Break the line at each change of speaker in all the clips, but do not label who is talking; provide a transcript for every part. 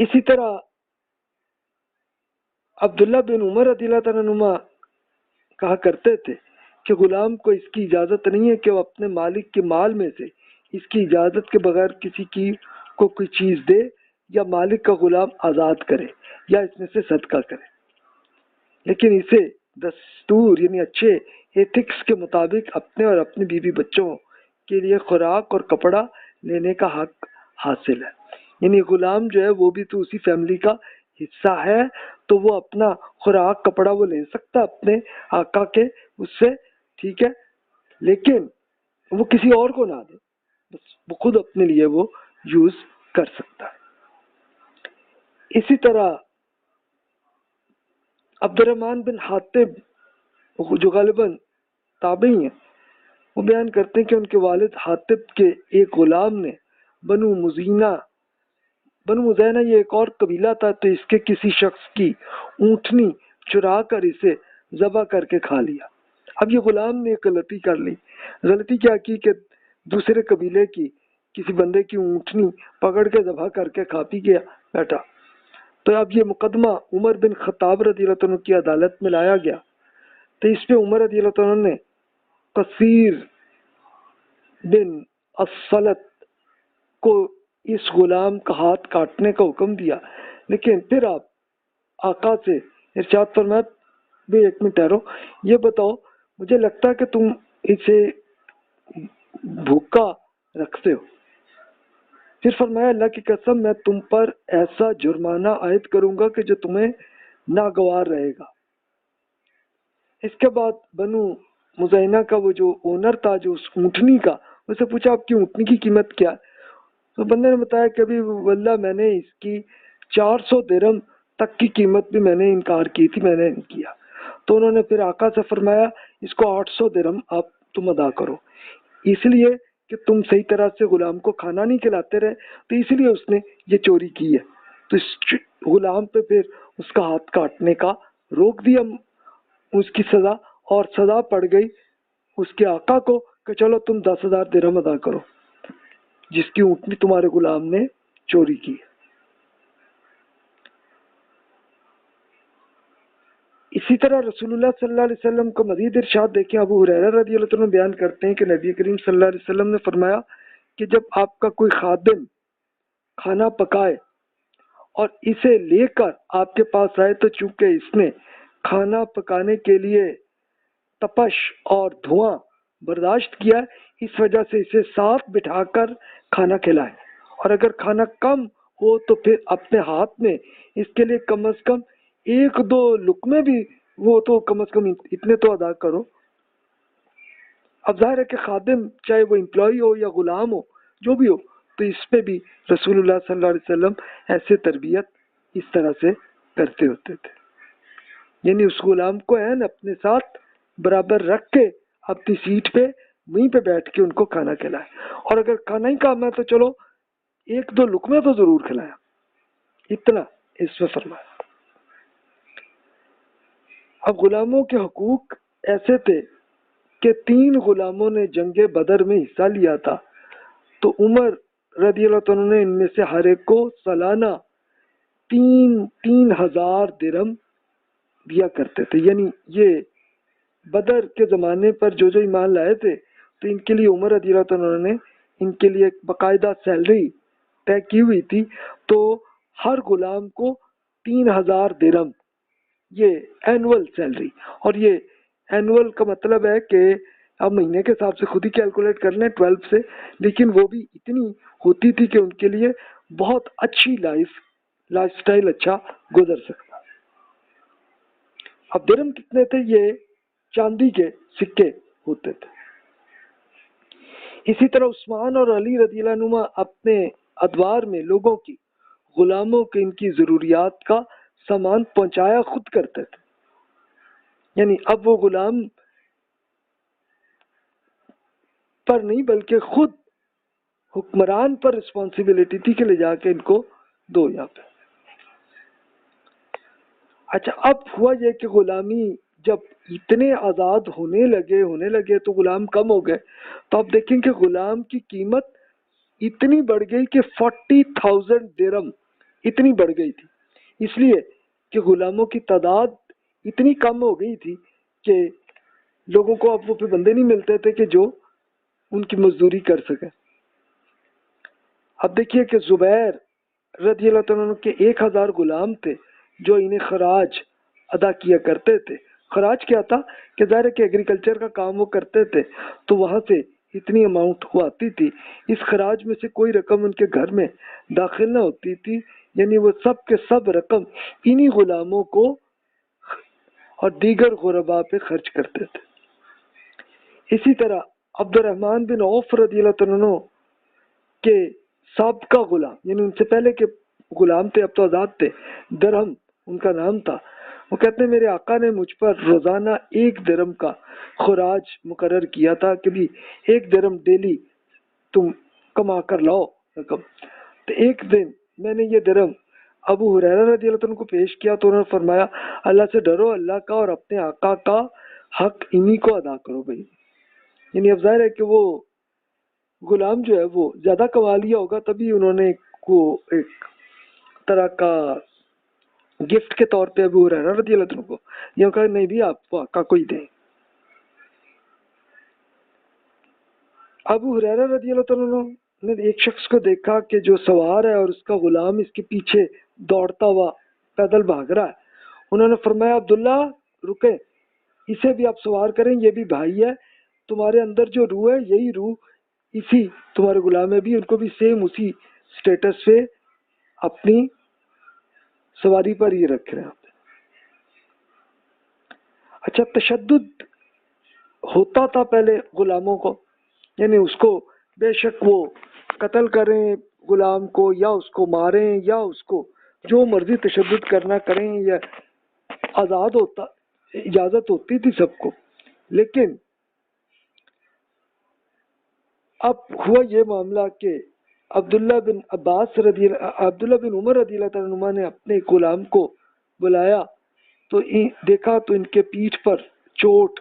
اسی طرح عبداللہ بن عمر رضی اللہ تعالیٰ عنہما کہا کرتے تھے کہ غلام کو اس کی اجازت نہیں ہے کہ وہ اپنے مالک کے مال میں سے اس کی اجازت کے بغیر کسی کی کو کوئی چیز دے یا مالک کا غلام آزاد کرے یا اس میں سے صدقہ کرے، لیکن اسے دستور یعنی اچھے ایتھکس کے مطابق اپنے اور اپنی بیوی بچوں کے لیے خوراک اور کپڑا لینے کا حق حاصل ہے۔ یعنی غلام جو ہے وہ بھی تو اسی فیملی کا حصہ ہے، تو وہ اپنا خوراک کپڑا وہ لے سکتا اپنے آقا کے اس سے، ٹھیک ہے، لیکن وہ کسی اور کو نہ دے، بس وہ خود اپنے لیے وہ یوز کر سکتا ہے۔ اسی طرح عبد الرحمن بن حاتب جو غالباً تابعی ہیں، وہ بیان کرتے ہیں کہ ان کے والد حاتب کے ایک غلام نے بنو مزینہ یہ ایک اور قبیلہ تھا، تو اس کے کسی شخص کی اونٹنی چرا کر اسے ذبح کر کے کھا لیا۔ اب یہ غلام نے ایک غلطی کر لی۔ غلطی کیا کی کہ دوسرے قبیلے کی کسی بندے کی اونٹنی پکڑ کے ذبح کر کے کھا پی گیا بیٹا۔ تو اب یہ مقدمہ عمر بن خطاب رضی اللہ عنہ کی عدالت میں لایا گیا، تو اس پہ عمر رضی اللہ عنہ نے قصیر بن الصلت کو اس غلام کا ہاتھ کاٹنے کا حکم دیا، لیکن پھر آپ آقا سے ارشاد فرمایا، بے ایک منٹ ٹھہرو، یہ بتاؤ مجھے لگتا ہے کہ تم اسے بھوکا رکھتے ہو۔ پھر فرمایا، اللہ کی قسم میں تم پر ایسا جرمانہ عائد کروں گا کہ جو تمہیں ناگوار رہے گا۔ اس کے بعد بنو مزینہ کا وہ جو اونر تھا جو اس اونٹنی کا، اسے پوچھا آپ کی اونٹنی کی قیمت کیا ہے؟ تو بندے نے بتایا کہ ابھی واللہ میں نے اس کی 400 درہم تک کی قیمت بھی میں نے انکار کی تھی، میں نے نہیں کیا۔ تو انہوں نے پھر آقا سے فرمایا اس کو 800 درہم آپ تم ادا کرو، اس لیے کہ تم صحیح طرح سے غلام کو کھانا نہیں کھلاتے رہے، تو اس لیے اس نے یہ چوری کی ہے۔ تو اس غلام پہ پھر اس کا ہاتھ کاٹنے کا روک دیا اس کی سزا، اور سزا پڑ گئی اس کے آقا کو کہ چلو تم 10,000 درہم ادا کرو جس کی اونٹنی تمہارے غلام نے چوری کی۔ اسی طرح رسول اللہ صلی اللہ علیہ وسلم کو مزید ارشاد دیکھیں، ابو ہریرہ رضی اللہ عنہ بیان کرتے ہیں کہ نبی کریم صلی اللہ علیہ وسلم نے فرمایا کہ جب آپ کا کوئی خادم کھانا پکائے اور اسے لے کر آپ کے پاس آئے تو چونکہ اس نے کھانا پکانے کے لیے تپش اور دھواں برداشت کیا، اس وجہ سے اسے ساتھ بٹھا کر کھانا کھلائے، اور اگر کھانا کم ہو تو پھر اپنے ہاتھ میں اس کے لیے کم از کم 1-2 لقمے بھی، وہ تو کم از کم اتنے تو ادا کرو۔ اب ظاہر ہے کہ خادم چاہے وہ امپلائی ہو یا غلام ہو، جو بھی ہو، تو اس پہ بھی رسول اللہ صلی اللہ علیہ وسلم ایسے تربیت اس طرح سے کرتے ہوتے تھے، یعنی اس غلام کو اپنے ساتھ برابر رکھ کے اپنی سیٹ پہ وہیں پہ بیٹھ کے ان کو کھانا کھلائے، اور اگر کھانا ہی کام ہے تو چلو 1-2 لقمے تو ضرور کھلایا، اتنا اس میں فرمایا۔ اب غلاموں کے حقوق ایسے تھے کہ 3 غلاموں نے جنگ بدر میں حصہ لیا تھا، تو عمر رضی اللہ عنہ نے ان میں سے ہر ایک کو سالانہ 3,000 درہم دیا کرتے تھے۔ یعنی یہ بدر کے زمانے پر جو ایمان لائے تھے تو ان کے لیے عمر رضی اللہ عنہ نے ان کے لیے ایک باقاعدہ سیلری طے کی ہوئی تھی، تو ہر غلام کو 3,000 درہم، یہ اینول سیلری، اور یہ اینول کا مطلب ہے کہ آپ مہینے کے حساب سے خود ہی کیلکولیٹ کر لیں 12 سے، لیکن وہ بھی اتنی ہوتی تھی کہ ان کے لیے بہت اچھی لائف سٹائل اچھا گزر سکتا۔ اب درہم کتنے تھے؟ یہ چاندی کے سکے ہوتے تھے۔ اسی طرح عثمان اور علی رضی اللہ عنہما اپنے ادوار میں لوگوں کی، غلاموں کے ان کی ضروریات کا سامان پہنچایا خود کرتے تھے، یعنی اب وہ غلام پر نہیں بلکہ خود حکمران پر رسپانسبلٹی تھی کہ لے جا کے ان کو دو یہاں پہ۔ اچھا، اب ہوا یہ کہ غلامی جب اتنے آزاد ہونے لگے تو غلام کم ہو گئے، تو آپ دیکھیں کہ غلام کی قیمت اتنی بڑھ گئی کہ 40,000 درہم اتنی بڑھ گئی تھی، اس لیے کہ غلاموں کی تعداد اتنی کم ہو گئی تھی کہ لوگوں کو اب وہ پہ بندے نہیں ملتے تھے کہ جو ان کی مزدوری کر سکے۔ اب دیکھیے کہ زبیر رضی اللہ عنہ کے 1000 غلام تھے جو انہیں خراج ادا کیا کرتے تھے۔ خراج کیا تھا کہ ظاہر ہے کہ ایگریکلچر کا کام وہ کرتے تھے تو وہاں سے اتنی اماؤنٹ وہ آتی تھی، اس خراج میں سے کوئی رقم ان کے گھر میں داخل نہ ہوتی تھی، یعنی وہ سب کے سب رقم انہی غلاموں کو اور دیگر غرباء پہ خرچ کرتے تھے۔ اسی طرح عبد الرحمن بن عوف رضی اللہ عنہ کے سابقہ غلام، یعنی ان سے پہلے کے غلام تھے، اب تو آزاد تھے، درہم ان کا نام تھا، وہ کہتے ہیں میرے آقا نے مجھ پر روزانہ 1 درہم کا خراج مقرر کیا تھا کہ بھی 1 درہم ڈیلی تم کما کر لاؤ رقم۔ تو ایک دن میں نے یہ درہم ابو ہریرہ رضی اللہ عنہ کو پیش کیا تو انہوں نے فرمایا اللہ سے ڈرو، اللہ کا اور اپنے آقا کا حق انہی کو ادا کرو بھائی۔ یعنی اب ظاہر ہے کہ وہ غلام جو ہے وہ زیادہ کما لیا ہوگا، تبھی انہوں نے کو ایک طرح کا گفٹ کے طور پہ ابو ہریرہ رضی اللہ عنہ کو یہ کہا نہیں بھی آپ کو آقا کو ہی دیں۔ ابو ہریرہ رضی اللہ عنہ نے ایک شخص کو دیکھا کہ جو سوار ہے اور اس کا غلام اس کے پیچھے دوڑتا ہوا پیدل بھاگ رہا ہے۔ انہوں نے فرمایا عبداللہ رکے، اسے بھی آپ سوار کریں، یہ بھی بھائی ہے، تمہارے اندر جو روح ہے یہی روح اسی تمہارے غلام ہے بھی، ان کو بھی سیم اسی سٹیٹس پہ اپنی سواری پر یہ رکھ رہے ہیں۔ اچھا، تشدد ہوتا تھا پہلے غلاموں کو، یعنی اس کو بے شک وہ قتل کریں غلام کو یا اس کو ماریں یا اس کو جو مرضی تشدد کرنا کریں، یا آزاد ہوتا اجازت ہوتی تھی سب کو، لیکن اب ہوا یہ معاملہ کہ عبداللہ بن عمر رضی اللہ عنہ نے اپنے غلام کو بلایا تو دیکھا تو ان کے پیٹھ پر چوٹ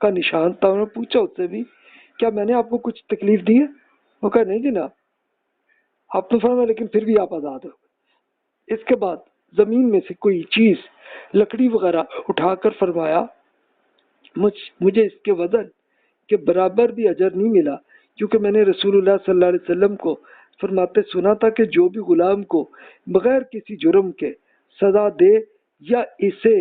کا نشان تھا۔ انہوں نے پوچھا اس سے بھی کیا میں نے آپ کو کچھ تکلیف دی ہے؟ وہ کہا نہیں جناب۔ آپ نے فرمایا لیکن پھر بھی آپ آزاد ہو۔ اس کے بعد زمین میں سے کوئی چیز لکڑی وغیرہ اٹھا کر فرمایا مجھے اس کے وزن کے برابر بھی اجر نہیں ملا، کیونکہ میں نے رسول اللہ صلی اللہ علیہ وسلم کو فرماتے سنا تھا کہ جو بھی غلام کو بغیر کسی جرم کے سزا دے یا اسے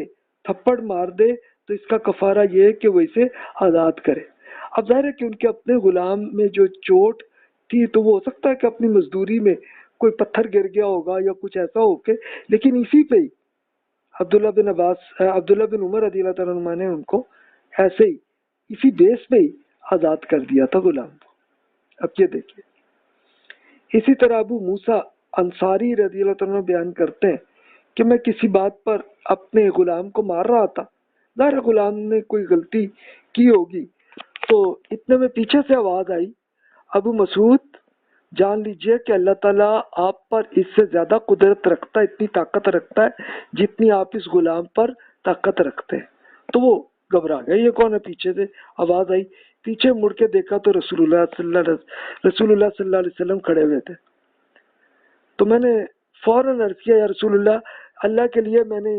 تھپڑ مار دے تو اس کا کفارہ یہ ہے کہ وہ اسے آزاد کرے۔ اب ظاہر ہے کہ ان کے اپنے غلام میں جو چوٹ تھی تو وہ ہو سکتا ہے کہ اپنی مزدوری میں کوئی پتھر گر گیا ہوگا یا کچھ ایسا ہو کے، لیکن اسی پہ ہی عبداللہ بن عمر رضی اللہ تعالیٰ عنہ نے ان کو ایسے ہی اسی بیس پہ ہی آزاد کر دیا تھا غلام کو۔ اب یہ دیکھیے، اسی طرح ابو موسیٰ انصاری رضی اللہ عنہ بیان کرتے ہیں کہ میں کسی بات پر اپنے غلام کو مار رہا تھا، ظاہر غلام نے کوئی غلطی کی ہوگی، تو اتنے میں پیچھے سے آواز آئی ابو مسعود جان لیجئے کہ اللہ تعالیٰ آپ پر اس سے زیادہ قدرت رکھتا ہے، اتنی طاقت رکھتا ہے جتنی آپ اس غلام پر طاقت رکھتے ہیں۔ تو وہ گھبرا گئے، یہ کون ہے؟ پیچھے سے آواز آئی، پیچھے مڑ کے دیکھا تو رسول اللہ صلی اللہ علیہ وسلم کھڑے ہوئے تھے۔ تو میں نے فوراً عرض کیا یا رسول اللہ کے لیے میں نے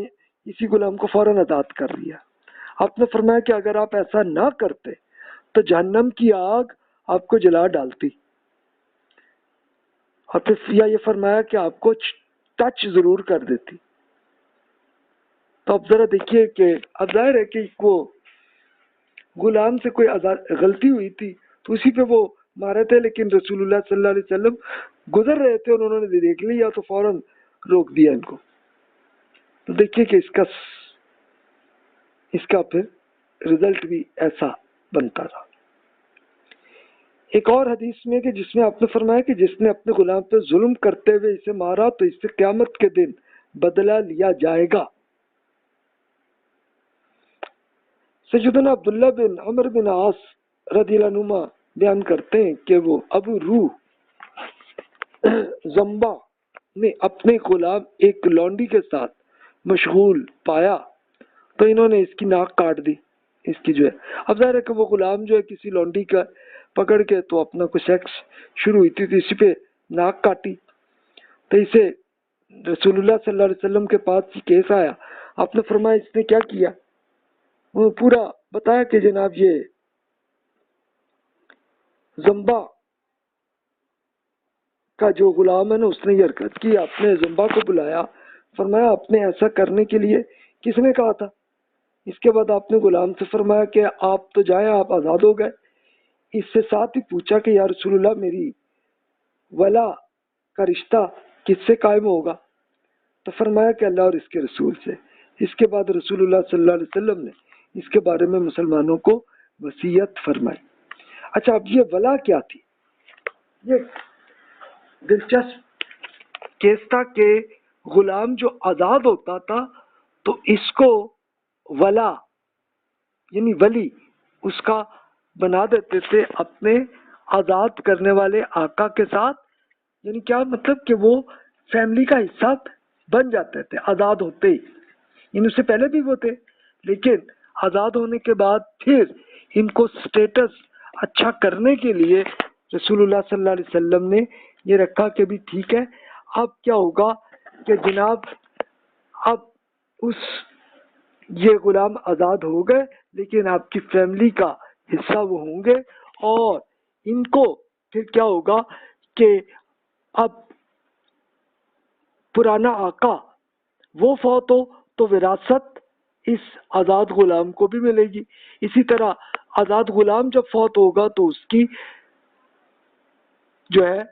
اسی غلام کو فوراً آزاد کر دیا۔ آپ نے فرمایا کہ اگر آپ ایسا نہ کرتے تو جہنم کی آگ آپ کو جلا ڈالتی، اور پھر یہ فرمایا کہ آپ کو ٹچ ضرور کر دیتی۔ تو اب ذرا دیکھیے کہ اب ظاہر ہے کہ وہ غلام سے کوئی غلطی ہوئی تھی تو اسی پہ وہ مارے تھے، لیکن رسول اللہ صلی اللہ علیہ وسلم گزر رہے تھے اور انہوں نے دیکھ لیا تو فوراً روک دیا ان کو۔ تو دیکھیے کہ اس کا پھر رزلٹ بھی ایسا بنتا رہا۔ ایک اور حدیث میں کہ جس میں آپ نے فرمایا کہ جس نے اپنے غلام پہ ظلم کرتے ہوئے اسے مارا تو اس سے قیامت کے دن بدلہ لیا جائے گا۔ سیدنا عبداللہ بن عمر بن عاص رضی اللہ عنہما بیان کرتے ہیں کہ وہ ابو روح زمبا نے اپنے غلام ایک لونڈی کے ساتھ مشغول پایا تو انہوں نے اس کی ناک کاٹ دی، اس کی جو ہے، اب ظاہر ہے کہ وہ غلام جو ہے کسی لونڈی کا پکڑ کے تو اپنا کوئی سیکس شروع ہوئی تھی تو اسی پہ ناک کاٹی، تو اسے رسول اللہ صلی اللہ علیہ وسلم کے پاس یہ کیس آیا، آپ نے فرمایا اس نے کیا کیا؟ وہ پورا بتایا کہ جناب یہ زمبا کا جو غلام ہے نا اس نے یہ حرکت کی. آپ نے زمبا کو بلایا، فرمایا آپ نے ایسا کرنے کے لیے کس نے کہا تھا؟ اس کے بعد آپ نے غلام سے فرمایا کہ آپ تو جائیں، آپ آزاد ہو گئے. اس سے ساتھ ہی پوچھا کہ یا رسول اللہ میری ولا کا رشتہ کس سے قائم ہوگا؟ تو فرمایا کہ اللہ اور اس کے رسول سے. اس کے بعد رسول اللہ صلی اللہ علیہ وسلم نے اس کے بارے میں مسلمانوں کو وصیت فرمائی. اچھا، اب یہ ولا کیا تھی؟ یہ دلچسپ کیس تھا کہ غلام جو آزاد ہوتا تھا تو اس کو ولا یعنی ولی اس کا بنا دیتے تھے اپنے آزاد کرنے والے آقا کے ساتھ. یعنی کیا مطلب کہ وہ فیملی کا حصہ بن جاتے تھے آزاد ہوتے ہی. ان سے پہلے بھی وہ تھے، لیکن آزاد ہونے کے بعد پھر ان کو سٹیٹس اچھا کرنے کے لیے رسول اللہ صلی اللہ علیہ وسلم نے یہ رکھا کہ بھی ٹھیک ہے، اب کیا ہوگا کہ جناب اب اس یہ غلام آزاد ہو گئے لیکن آپ کی فیملی کا حصہ وہ ہوں گے، اور ان کو پھر کیا ہوگا کہ اب پرانا آقا وہ فوت ہو تو وراثت اس آزاد غلام کو بھی ملے گی. اسی طرح آزاد غلام جب فوت ہوگا تو اس کی جو ہے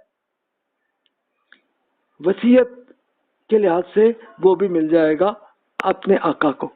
وصیت کے لحاظ سے وہ بھی مل جائے گا اپنے آقا کو.